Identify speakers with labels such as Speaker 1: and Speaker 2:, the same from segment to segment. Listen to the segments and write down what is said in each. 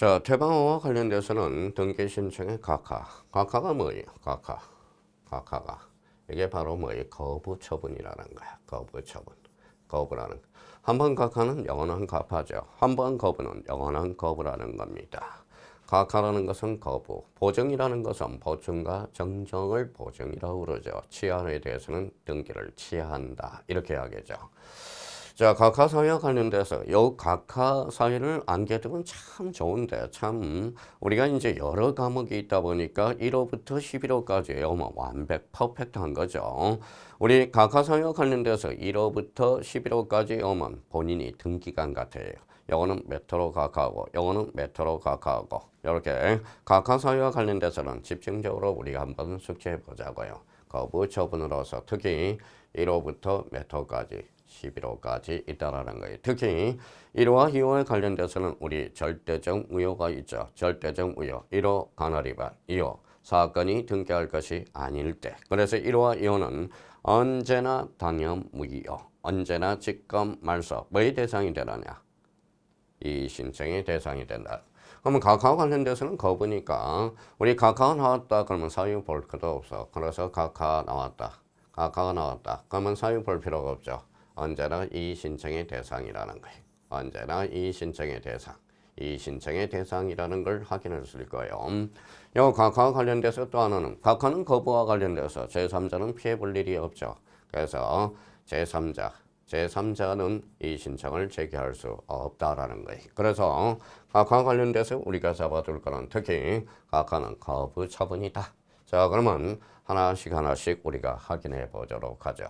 Speaker 1: 자, 태방호와 관련돼서는 등기 신청의 각하. 각하가 뭐예요? 각하가. 이게 바로 뭐예요? 거부 처분이라는 거야. 거부 처분. 거부라는 거. 한 번 각하는 영원한 각하죠. 한 번 거부는 영원한 거부라는 겁니다. 각하라는 것은 거부, 보정이라는 것은 보증과 정정을 보정이라고 그러죠. 취하에 대해서는 등기를 취하한다. 이렇게 하겠죠. 자, 각하 사유와 관련돼서 요 각하 사유를 안게 되면 참 좋은데 참 우리가 이제 여러 과목이 있다 보니까 1호부터 11호까지 뭐 완벽 퍼펙트한 거죠. 우리 각하 사유와 관련돼서 1호부터 11호까지 오면 본인이 등기관 같아요. 요거는 메트로 각하하고 요거는 메트로 각하하고 이렇게 각하 사유와 관련돼서는 집중적으로 우리가 한번 숙지해 보자고요. 거부 처분으로서 특히 1호부터 메토까지 11호까지 있다라는 거예요. 특히 1호와 2호에 관련돼서는 우리 절대적 무효가 있죠. 절대적 무효. 1호 간헐 위반, 2호 사건이 등기할 것이 아닐 때. 그래서 1호와 2호는 언제나 당연 무효, 언제나 직권 말소. 뭐의 대상이 되느냐? 이 신청의 대상이 된다. 그러면 각하와 관련돼서는 거부니까 우리 각하가 나왔다 그러면 사유 볼 것도 없어. 그래서 각하가 나왔다. 그러면 사유 볼 필요가 없죠. 언제나 이 신청의 대상이라는 거예요. 언제나 이 신청의 대상. 이 신청의 대상이라는 걸 확인할 수 있을 거예요. 요 각하와 관련돼서 또 하나는 각하는 거부와 관련돼서 제3자는 피해 볼 일이 없죠. 그래서 제3자는 이 신청을 제기할 수 없다라는 거예요. 그래서 각하와 관련돼서 우리가 잡아둘 거는 특히 각하는 거부 처분이다. 자, 그러면 하나씩 우리가 확인해 보도록 하죠.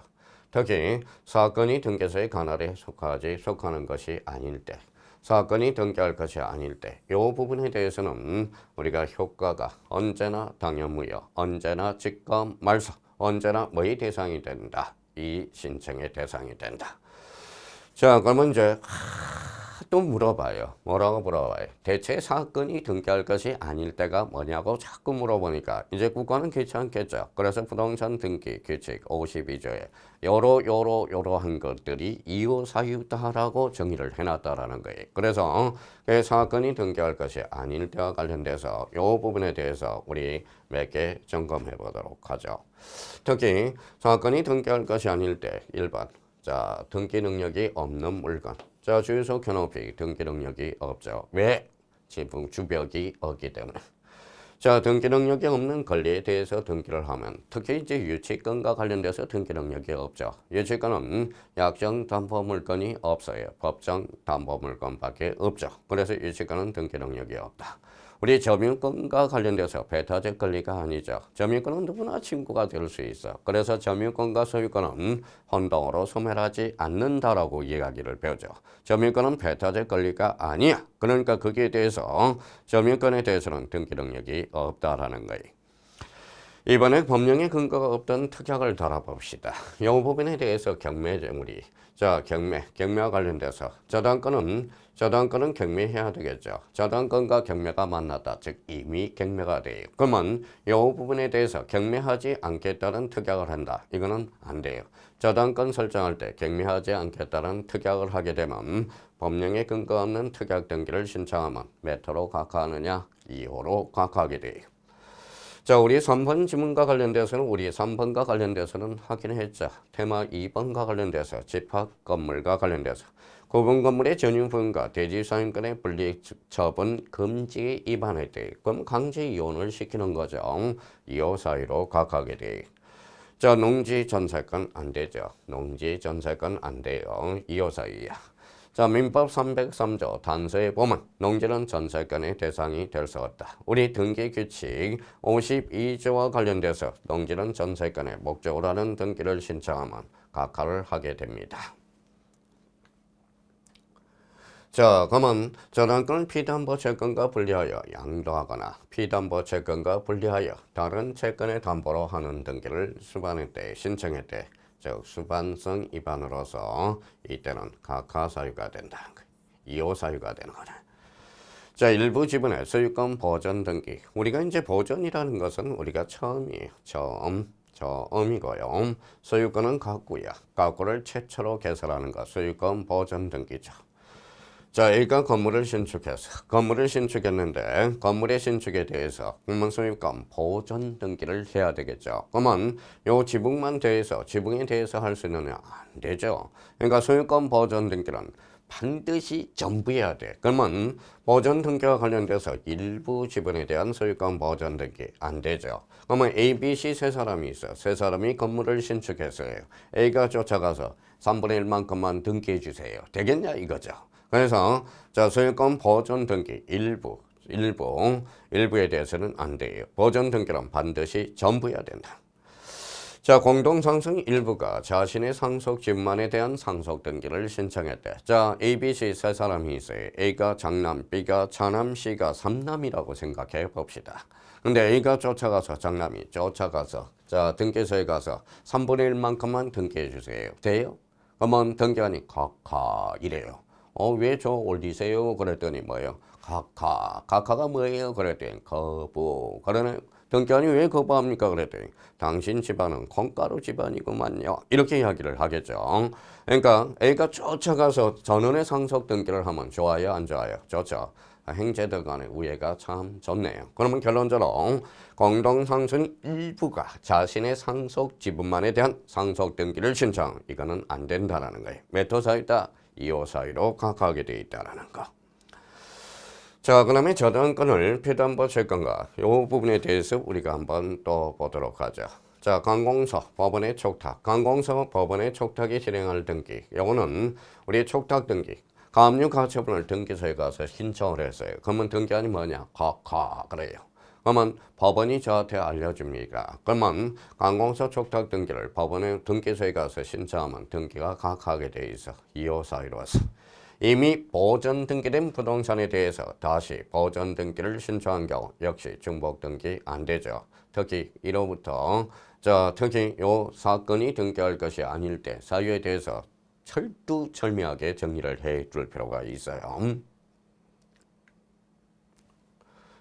Speaker 1: 특히 사건이 등기소의 관할에 속하는 것이 아닐 때, 사건이 등기할 것이 아닐 때, 이 부분에 대해서는 우리가 효과가 언제나 당연무효, 언제나 직권 말소, 언제나 뭐의 대상이 된다. 이 신청의 대상이 된다. 자, 그러면 이제 또 물어봐요. 뭐라고 물어봐요? 대체 사건이 등기할 것이 아닐 때가 뭐냐고 자꾸 물어보니까 이제 국가는 귀찮겠죠. 그래서 부동산 등기 규칙 52조에 요러한 것들이 이유 사유다라고 정의를 해놨다라는 거예요. 그래서 그 사건이 등기할 것이 아닐 때와 관련돼서 이 부분에 대해서 우리 몇 개 점검해 보도록 하죠. 특히 사건이 등기할 것이 아닐 때 1번. 자, 등기 능력이 없는 물건. 자, 주유소 견업비 등기 능력이 없죠. 왜? 지붕 주벽이 없기 때문에. 자, 등기 능력이 없는 권리에 대해서 등기를 하면 특히 이제 유치권과 관련돼서 등기 능력이 없죠. 유치권은 약정 담보 물건이 없어요. 법정 담보 물건밖에 없죠. 그래서 유치권은 등기 능력이 없다. 우리 점유권과 관련돼서 배타적 권리가 아니죠. 점유권은 누구나 친구가 될 수 있어. 그래서 점유권과 소유권은 혼동으로 소멸하지 않는다라고 이야기를 배우죠. 점유권은 배타적 권리가 아니야. 그러니까 거기에 대해서 점유권에 대해서는 등기 능력이 없다라는 거예요. 이번에 법령에 근거가 없던 특약을 다뤄봅시다. 이 부분에 대해서 경매제물이 자, 경매와 관련돼서 저당권은 경매해야 되겠죠. 저당권과 경매가 만났다. 즉 이미 경매가 돼요. 그러면 이 부분에 대해서 경매하지 않겠다는 특약을 한다. 이거는 안 돼요. 저당권 설정할 때 경매하지 않겠다는 특약을 하게 되면 법령에 근거 없는 특약 등기를 신청하면 몇 호로 각하하느냐? 2호로 각하하게 돼요. 자, 우리 3번 지문과 관련돼서는 우리 3번과 관련돼서는 확인했죠. 테마 2번과 관련돼서 집합 건물과 관련돼서 구분 건물의 전유 부분과 대지 소유권의 분리 처분 금지 위반할 때 그럼 강제 이혼을 시키는 거죠. 이호 사유로 각하게 돼. 자, 농지 전세권 안 되죠. 농지 전세권 안 돼요. 이호 사유야. 자, 민법 303조 단서에 보면 농지는 전세권의 대상이 될 수 없다. 우리 등기규칙 52조와 관련돼서 농지는 전세권의 목적으로 하는 등기를 신청하면 각하를 하게 됩니다. 자, 그러면 저당권은 피담보 채권과 분리하여 양도하거나 피담보 채권과 분리하여 다른 채권의 담보로 하는 등기를 수반할 때 신청할 때 즉 수반성 위반으로서 이때는 각하 사유가 된다. 2호 사유가 되는 거네. 자, 일부 지분의 소유권 보전 등기. 우리가 이제 보전이라는 것은 우리가 처음이에요. 처음이고요. 소유권은 가구야. 가구를 최초로 개설하는 것 소유권 보전 등기죠. 자, A가 건물을 신축해서 건물을 신축했는데 건물의 신축에 대해서 공무소유권 보존 등기를 해야 되겠죠. 그러면 요 지붕만 대해서 지붕에 대해서 할 수 있느냐? 안 되죠. 그러니까 소유권 보존 등기는 반드시 전부 해야 돼. 그러면 보존 등기와 관련돼서 일부 지분에 대한 소유권 보존 등기 안 되죠. 그러면 A, B, C 세 사람이 있어. 세 사람이 건물을 신축했어요. A가 쫓아가서 3분의 1만큼만 등기해 주세요. 되겠냐 이거죠. 그래서 자, 소유권 보존 등기 일부에 대해서는 안 돼요. 보존 등기는 반드시 전부 해야 된다. 자, 공동상승 일부가 자신의 상속 지분만에 대한 상속 등기를 신청했대. 자, A, B, C 세 사람이 있어요. A가 장남, B가 차남, C가 삼남이라고 생각해 봅시다. 근데 A가 장남이 쫓아가서 자, 등기소에 가서 3분의 1만큼만 등기해 주세요. 돼요? 그러면 등기관이 각하 이래요. 왜 저 올리세요? 그랬더니 뭐예요? 각하가 뭐예요? 그랬더니 거부. 그러네. 등기관이 왜 거부합니까? 그랬더니 당신 집안은 콩가루 집안이구만요. 이렇게 이야기를 하겠죠. 그러니까 A가 쫓아가서 전원의 상속 등기를 하면 좋아요? 안 좋아요? 좋죠. 행제들 간의 우애가 참 좋네요. 그러면 결론적으로 공동상승 일부가 자신의 상속 지분만에 대한 상속 등기를 신청. 이거는 안 된다라는 거예요. 메토 사유다. 이호 사유로 각하게 되어 있다라는 거. 자, 그 다음에 저당권을 피담보 채권과 이 부분에 대해서 우리가 한번 또 보도록 하죠. 자, 관공서 법원의 촉탁. 관공서 법원의 촉탁이 실행할 등기. 요거는 우리 촉탁 등기. 가압류 가처분을 등기소에 가서 신청을 했어요. 그러면 등기안이 뭐냐? 각하 그래요. 그러면 법원이 저한테 알려줍니까? 그러면 관공서 촉탁 등기를 법원의 등기소에 가서 신청하면 등기가 각하게 돼 있어. 2호 사유로서. 이미 보전 등기된 부동산에 대해서 다시 보전 등기를 신청한 경우 역시 중복 등기 안 되죠. 특히 1호부터 특히 요 사건이 등기할 것이 아닐 때 사유에 대해서 철두철미하게 정리를 해 줄 필요가 있어요.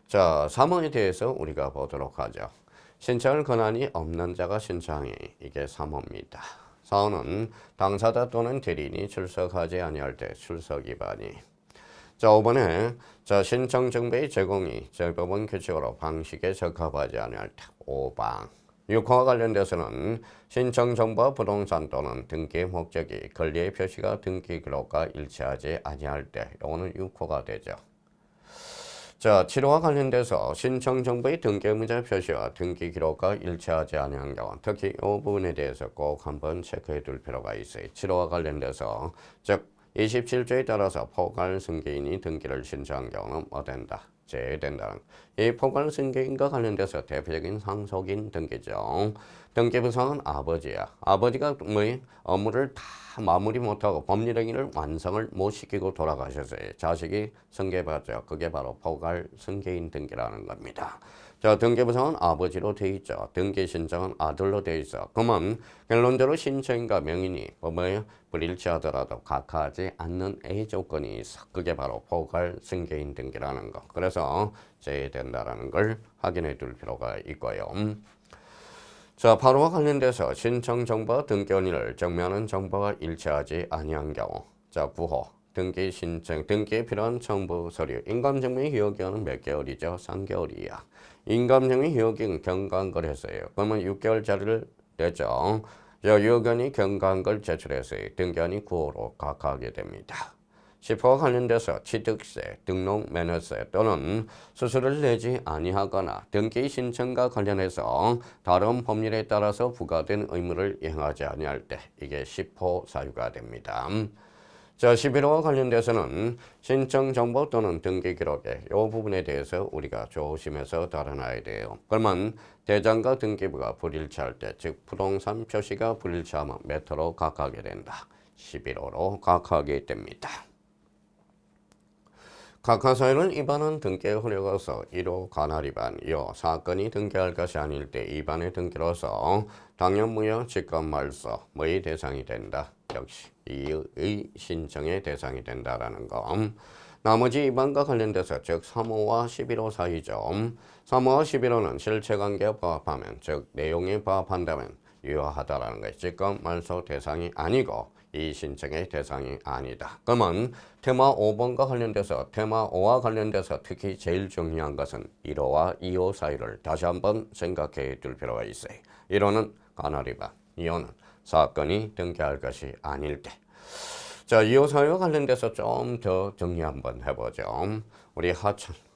Speaker 1: 자, 3호에 대해서 우리가 보도록 하죠. 신청할 권한이 없는 자가 신청이 이게 3호입니다. 4호는 당사자 또는 대리인이 출석하지 아니할 때 출석 위반이. 자, 5번에 신청 정보의 제공이 재법원 규칙으로 방식에 적합하지 아니할 때 5방. 6호와 관련돼서는 신청 정보와 부동산 또는 등기의 목적이 권리의 표시가 등기 기록과 일치하지 아니할 때 이거는 6호가 되죠. 자, 7호와 관련돼서 신청 정보의 등기 의무자 표시와 등기 기록과 일치하지 않은 경우 특히 이 부분에 대해서 꼭 한번 체크해 둘 필요가 있어요. 7호와 관련돼서 즉 27조에 따라서 포괄 승계인이 등기를 신청한 경우는 뭐 된다? 제외된다는. 이 포괄 승계인과 관련돼서 대표적인 상속인 등기죠. 등기 부상은 아버지야. 아버지가 업무를 다 마무리 못하고 법률 행위를 완성을 못 시키고 돌아가셨어요. 자식이 승계받죠. 그게 바로 포괄 승계인 등기라는 겁니다. 자, 등기 부상은 아버지로 돼 있죠. 등기 신청은 아들로 돼 있어. 그러면 결론적으로 신청인과 명인이 불일치하더라도 각하하지 않는 A 조건이 있어. 그게 바로 포괄 승계인 등기라는 거. 그래서 제외된다라는 걸 확인해 둘 필요가 있고요. 자, 8호와 관련돼서 신청 정보와 등기 원인을 정면한 정보가 일치하지 아니한 경우. 자, 9호. 등기 신청, 등기에 필요한 첨부 서류. 인감증명의 효력기간은 몇 개월이죠? 3개월이야. 인감증명의 효력기간 경과한걸 그러면 6개월짜리를 냈죠. 유효기간이 경과한 걸 제출했어요. 등기한이 9호로 각하하게 됩니다. 10호와 관련돼서 취득세, 등록 면허세 또는 수수료를 내지 아니하거나 등기 신청과 관련해서 다른 법률에 따라서 부과된 의무를 이행하지 아니할 때 이게 10호 사유가 됩니다. 자, 11호와 관련돼서는 신청 정보 또는 등기 기록의 이 부분에 대해서 우리가 조심해서 다뤄놔야 돼요. 그러면 대장과 등기부가 불일치할 때, 즉 부동산 표시가 불일치하면 몇 호로 각하게 된다? 11호로 각하게 됩니다. 각하사유를 위반한 등기에 흐려서 1호 관할 위반, 2호 사건이 등기할 것이 아닐 때 위반의 등기로서 당연무효 직권말소 뭐의 대상이 된다. 역시 이의 신청의 대상이 된다라는 거. 나머지 위반과 관련돼서 즉 3호와 11호 사이죠. 3호와 11호는 실체관계에 부합하면 즉 내용에 부합한다면 유효하다라는 거예요. 직권 말소 대상이 아니고 이 신청의 대상이 아니다. 그러면 테마 5번과 관련돼서 테마 5와 관련돼서 특히 제일 중요한 것은 1호와 2호 사이를 다시 한번 생각해 둘 필요가 있어요. 1호는 관할위반, 2호는 사건이 등기할 것이 아닐 때. 자, 2호 사유와 관련돼서 좀 더 정리 한번 해보죠. 우리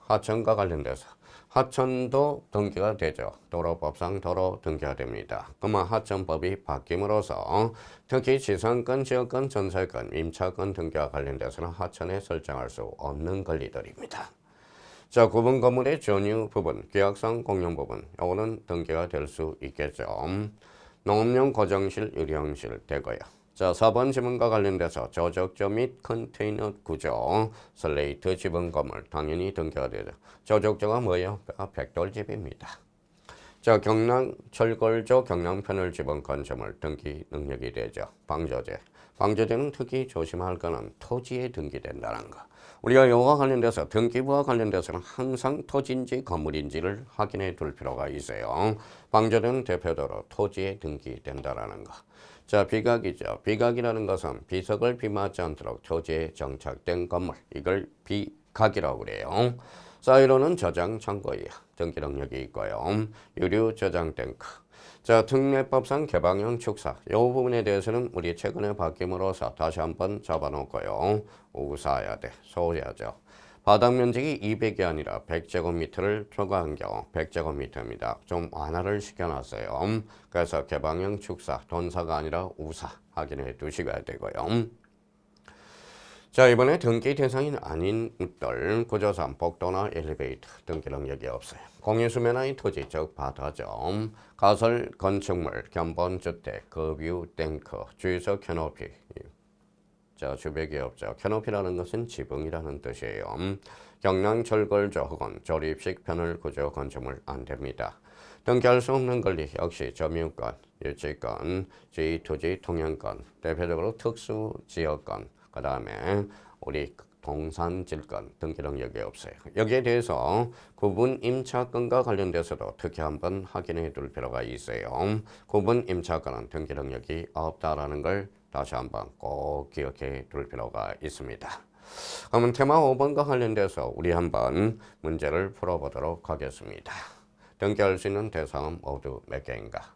Speaker 1: 하천과 관련돼서 하천도 등기가 되죠. 도로법상 도로 등기가 됩니다. 그러면 하천법이 바뀜으로써 특히 지상권, 지역권, 전세권, 임차권 등기와 관련돼서는 하천에 설정할 수 없는 권리들입니다. 자, 구분 건물의 전유 부분, 계약상 공용 부분, 요거는 등기가 될 수 있겠죠. 농업용 고정실, 유령실 되고요. 자, 4번 지문과 관련돼서 저적조 및 컨테이너 구조, 슬레이트 지분 건물 당연히 등기가 되죠. 저적조가 뭐예요? 백돌집입니다. 자, 경남 철골조 경남편을 지분 건축물 등기 능력이 되죠. 방조제. 방조제는 특히 조심할 거는 토지에 등기된다는 거. 우리가 이와 관련돼서 등기부와 관련돼서는 항상 토지인지 건물인지를 확인해 둘 필요가 있어요. 방조제는 대표적으로 토지에 등기된다는 거. 자, 비각이죠. 비각이라는 것은 비석을 비맞지 않도록 토지에 정착된 건물. 이걸 비각이라고 그래요. 사이로는 저장 창고이야. 등기 능력이 있고요. 유류 저장 탱크. 자, 특례법상 개방형 축사. 이 부분에 대해서는 우리 최근에 바뀜으로써 다시 한번 잡아놓고요. 우사해야 돼. 소유하죠. 바닥 면적이 200이 아니라 100제곱미터를 초과한 경우 100제곱미터입니다. 좀 완화를 시켜놨어요. 그래서 개방형 축사, 돈사가 아니라 우사 확인해 두시셔야 되고요. 자, 이번에 등기 대상이 아닌 것들 구조상 복도나 엘리베이터 등기 능력이 없어요. 공유수면의 토지 즉 바다죠. 가설 건축물, 견본주택, 급유 탱크, 주유소 캐노피. 자, 주백이 없죠. 캐노피라는 것은 지붕이라는 뜻이에요. 경량 철골조 혹은 조립식 편을 구조 건축물 안 됩니다. 등기할 수 없는 권리 역시 점유권, 유치권, 제2토지 통행권, 대표적으로 특수지역권, 그 다음에 우리 동산질권 등기 능력이 없어요. 여기에 대해서 구분 임차권과 관련돼서도 특히 한번 확인해 둘 필요가 있어요. 구분 임차권은 등기 능력이 없다라는 걸 다시 한번 꼭 기억해 둘 필요가 있습니다. 그러면 테마 5번과 관련돼서 우리 한번 문제를 풀어보도록 하겠습니다. 등기할 수 있는 대상은 모두 몇 개인가?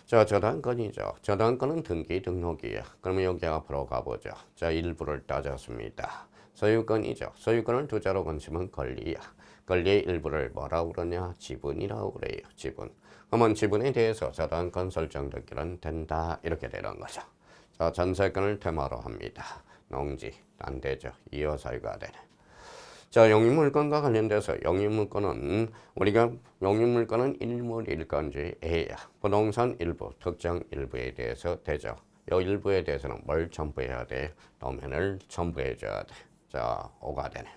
Speaker 1: 자, 저당권이죠. 저당권은 등기 등록이에요. 그러면 여기 앞으로 가보죠. 자, 일부를 따졌습니다. 소유권이죠. 소유권을 두 자로 건치면 권리야. 권리의 일부를 뭐라고 그러냐? 지분이라고 그래요. 지분. 그러면 지분에 대해서 저당권 설정되기는 된다. 이렇게 되는 거죠. 자, 전세권을 테마로 합니다. 농지, 안 되죠. 이어 사유가 되네. 자, 영유물건과 관련돼서 영유물건은 우리가 영유물건은 일물일건주의야. 부동산 일부, 특정 일부에 대해서 되죠. 이 일부에 대해서는 뭘 첨부해야 돼? 도면을 첨부해줘야 돼. 자, 5가 되네.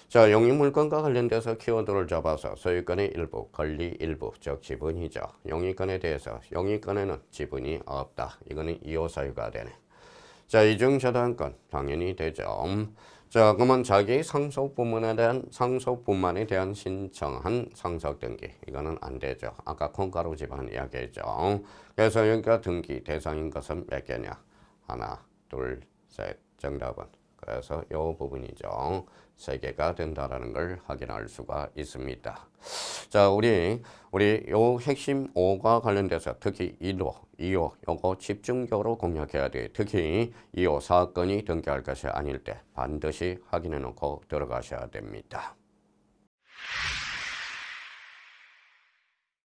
Speaker 1: 자, 영유물건과 관련돼서 키워드를 잡아서 소유권의 일부, 권리 일부, 즉 지분이죠. 영유권에 대해서 영유권에는 지분이 없다. 이거는 2호 사유가 되네. 자, 이중저당권 당연히 되죠. 자, 그러면 자기 상속분만에 대한 신청한 상속등기 이거는 안 되죠. 아까 콩가루 집안 이야기했죠. 그래서 여기가 등기 대상인 것은 몇 개냐? 하나, 둘, 셋. 정답은 그래서 이 부분이죠. 3개가 된다라는 걸 확인할 수가 있습니다. 자, 우리 요 핵심 5과 관련돼서 특히 1호, 2호 요거 집중적으로 공략해야 돼요. 특히 2호 사건이 등기할 것이 아닐 때 반드시 확인해 놓고 들어가셔야 됩니다.